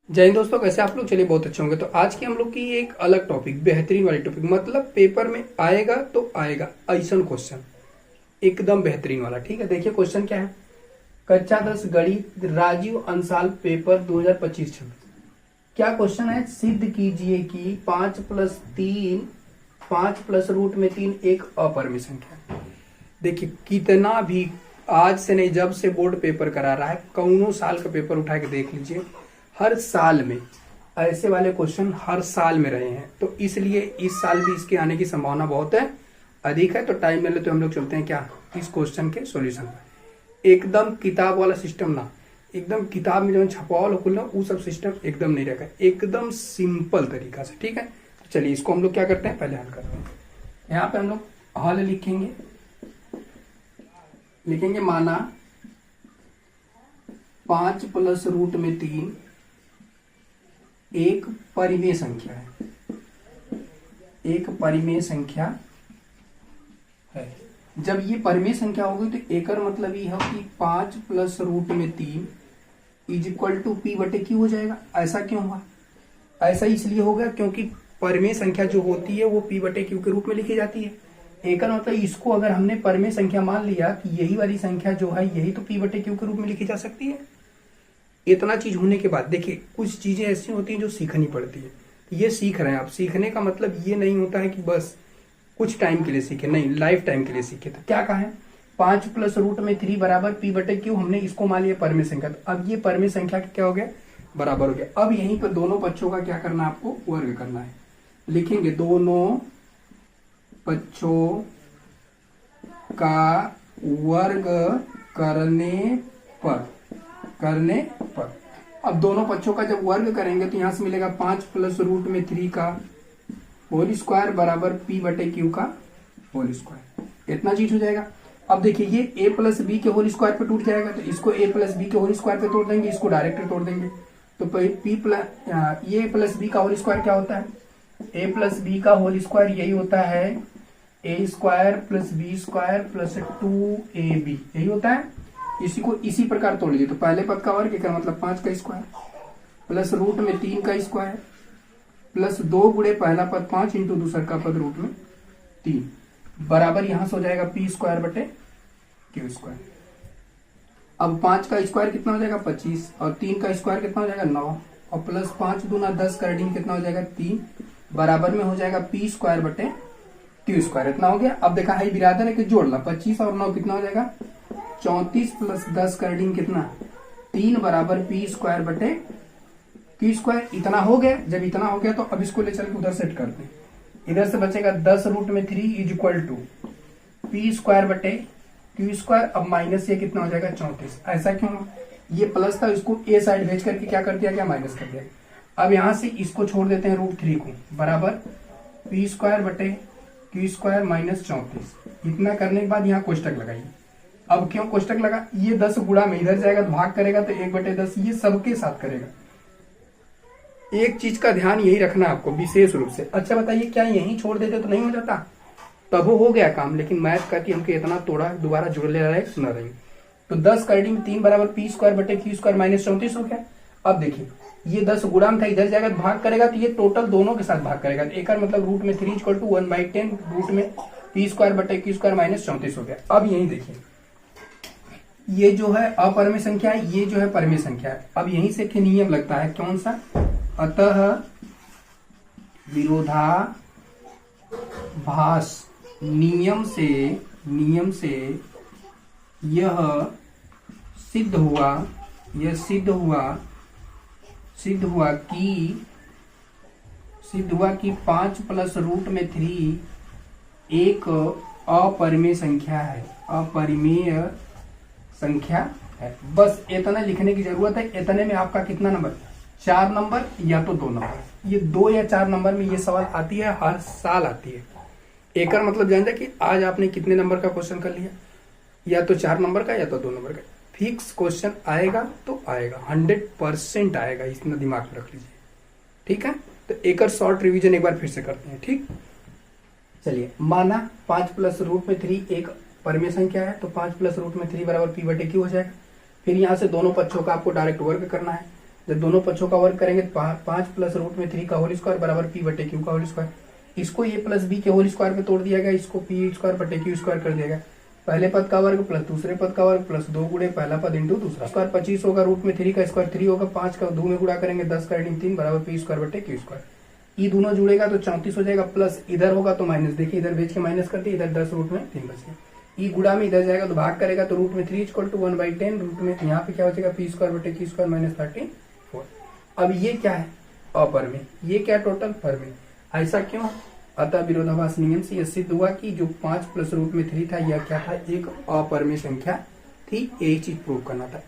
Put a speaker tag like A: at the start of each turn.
A: जय हिंद दोस्तों, कैसे आप लोग? चलिए बहुत अच्छे होंगे। तो आज की हम लोग की एक अलग टॉपिक, बेहतरीन वाली टॉपिक, मतलब पेपर में आएगा तो आएगा ऐसा क्वेश्चन, एकदम बेहतरीन वाला। ठीक है, देखिए क्वेश्चन क्या है। कक्षा 10 गणित राजीव अंसाल पेपर 2025-26। क्या क्वेश्चन है? सिद्ध कीजिए कि 5+3 एक अपरिमेय संख्या है। देखिए कितना भी, आज से नहीं, जब से बोर्ड पेपर करा रहा है, कौनों साल का पेपर उठा के देख लीजिए, हर साल में ऐसे वाले क्वेश्चन हर साल में रहे हैं। तो इसलिए इस साल भी इसके आने की संभावना बहुत है, अधिक है। तो टाइम ले लेते हम लोग चलते हैं क्या, इस क्वेश्चन के सॉल्यूशन पर। एकदम किताब वाला सिस्टम ना, एकदम किताब में जो छपावल खुलना वो सब सिस्टम एकदम नहीं रखा, एकदम सिंपल तरीका से। ठीक है, तो चलिए इसको हम लोग क्या करते हैं, पहले हल करते हैं। यहाँ पे हम लोग हल लिखेंगे माना 5+√3 एक परिमेय संख्या है, एक परिमेय संख्या है। जब ये परिमेय संख्या होगी तो एकर मतलब ये है कि 5+√3 = P/Q हो जाएगा। ऐसा क्यों हुआ? ऐसा इसलिए हो गया क्योंकि परिमेय संख्या जो होती है वो P/Q के रूप में लिखी जाती है। एकर मतलब इसको अगर हमने परिमेय संख्या मान लिया कि यही वाली संख्या जो है यही तो P/Q के रूप में लिखी जा सकती है। इतना चीज होने के बाद देखिए कुछ चीजें ऐसी होती हैं जो सीखनी पड़ती है। ये सीख रहे हैं आप, सीखने का मतलब ये नहीं होता है कि बस कुछ टाइम के लिए सीखे, नहीं, लाइफ टाइम के लिए सीखे। तो क्या कहा है, 5+√3 बराबर P/Q, हमने इसको मान लिया परिमेय संख्या। तो अब ये परिमेय संख्या क्या हो गया, बराबर हो गया। अब यहीं पर दोनों पक्षों का क्या करना है, आपको वर्ग करना है। लिखेंगे दोनों पक्षों का वर्ग करने पर अब दोनों पक्षों का जब वर्ग करेंगे तो यहां से मिलेगा 5+√3 का होल स्क्वायर बराबर P/Q का होल स्क्वायर। इतना चीज हो जाएगा। अब देखिए ये a+b के होल स्क्वायर पे टूट जाएगा, तो इसको a+b के होल स्क्वायर पे तोड़ देंगे, इसको डायरेक्ट तोड़ देंगे। तो a+b का होल स्क्वायर क्या होता है, a+b का होल स्क्वायर यही होता है a² + b² + 2ab, यही होता है। इसी को इसी प्रकार तोड़ लीजिए। तो पहले पद का वर्ग का मतलब 5 का स्क्वायर प्लस √3 का स्क्वायर प्लस 2 गुणे पहला पद 5 इंटू दूसरा का पद √3 बराबर यहां से हो जाएगा P²/Q²। अब 5 का स्क्वायर कितना हो जाएगा 25 और 3 का स्क्वायर कितना हो जाएगा 9 और प्लस 5 दूना 10 का रीडिंग कितना हो जाएगा 3 बराबर में हो जाएगा P²/Q²। इतना हो गया। अब देखा है बिरादर है कि जोड़ ला, 25 और 9 कितना हो जाएगा 34 प्लस 10 का रीडिंग कितना 3 बराबर P²/Q²। इतना हो गया। जब इतना हो गया तो अब इसको ले चल के उधर सेट करते हैं। इधर से बचेगा 10√3 = P²/Q²। अब माइनस ये कितना हो जाएगा 34। ऐसा क्यों? ये प्लस था, इसको ए साइड भेज करके क्या कर दिया, क्या माइनस कर दिया। अब यहां से इसको छोड़ देते हैं √3 को, बराबर P²/Q² -34। इतना करने के बाद यहाँ कोष्टक लगाइए। अब क्यों कोष्टक लगा, ये 10 गुणा में इधर जाएगा तो भाग करेगा तो 1/10 ये सबके साथ करेगा। एक चीज का ध्यान यही रखना आपको विशेष रूप से। अच्छा बताइए, क्या यही छोड़ देते तो नहीं हो जाता? तब हो गया काम, लेकिन मैथ करके हमको इतना तोड़ा, दोबारा जोड़ ले रहा है, सुना रही। तो 10 का रीडिंग 3 बराबर P²/Q² -34 हो गया। अब देखिए ये 10 गुणा में था, इधर जाएगा तो भाग करेगा तो ये टोटल दोनों के साथ भाग करेगा। तो एक मतलब √3 = 1/10 P²/Q² -34 हो गया। अब यही देखिए ये जो है अपरिमेय संख्या है, ये जो है परिमेय संख्या है। अब यहीं से नियम लगता है, कौन सा? अतः विरोधाभास नियम से यह सिद्ध हुआ कि 5+√3 एक अपरिमेय संख्या है। बस इतना लिखने की जरूरत है। इतने में आपका कितना नंबर, 4 नंबर या तो 2 नंबर। ये 2 या 4 नंबर में ये सवाल आती है, हर साल आती है। एकर मतलब जानते कि आज आपने कितने नंबर का क्वेश्चन कर लिया, या तो 4 नंबर का या तो 2 नंबर का। फिक्स क्वेश्चन आएगा तो आएगा, 100% आएगा, इतना दिमाग में रख लीजिए। ठीक है, तो एकर शॉर्ट रिवीजन एक बार फिर से करते हैं। ठीक, चलिए माना 5+√3 एक परिमेय संख्या है, तो 5+√3 बराबर P/Q हो जाएगा। फिर यहाँ से दोनों पक्षों का आपको डायरेक्ट वर्ग करना है। जब दोनों पक्षों का वर्ग करेंगे तो 5 प्लस रूट में 3 का होल स्क्वायर बराबर पी बटे क्यू का होल स्क्वायर। इसको ए प्लस बी के होल स्क्वायर में तोड़ दिया गया, इसको पी स्क्वायर बटे क्यू स्क्वायर कर दिया गया। पहले पद का वर्ग प्लस दूसरे पद का वर्ग प्लस 2 गुणे पहला पद इंटू दूसरा स्क्वायर। 25 होगा, रूट में 3 का स्क्वायर 3 होगा, 5 का 2 में गुणा करेंगे 10 का हेडिंग 3 बराबर पी स्क्वायर बटे क्यू स्क्वायर। ये दोनों जुड़ेगा तो 34 हो जाएगा, प्लस इधर होगा तो माइनस, देखिए इधर भेज के माइनस कर दिए, इधर 10 रूट में 3 बच गया। ई गुणा में इधर जाएगा तो भाग करेगा तो रूट में 3 इक्वल टू 1/10 रूट में यहाँ पे क्या हो जाएगा पी स्क्वायर बटे क्यू स्क्वायर माइनस 34। अब ये क्या है अपरिमेय, ये क्या टोटल परिमेय। ऐसा क्यों? अतः विरोधाभास नियम से यह सिद्ध हुआ कि जो 5 प्लस रूट में 3 था यह क्या था, एक अपरिमेय संख्या थी। यही चीज प्रूव करना था।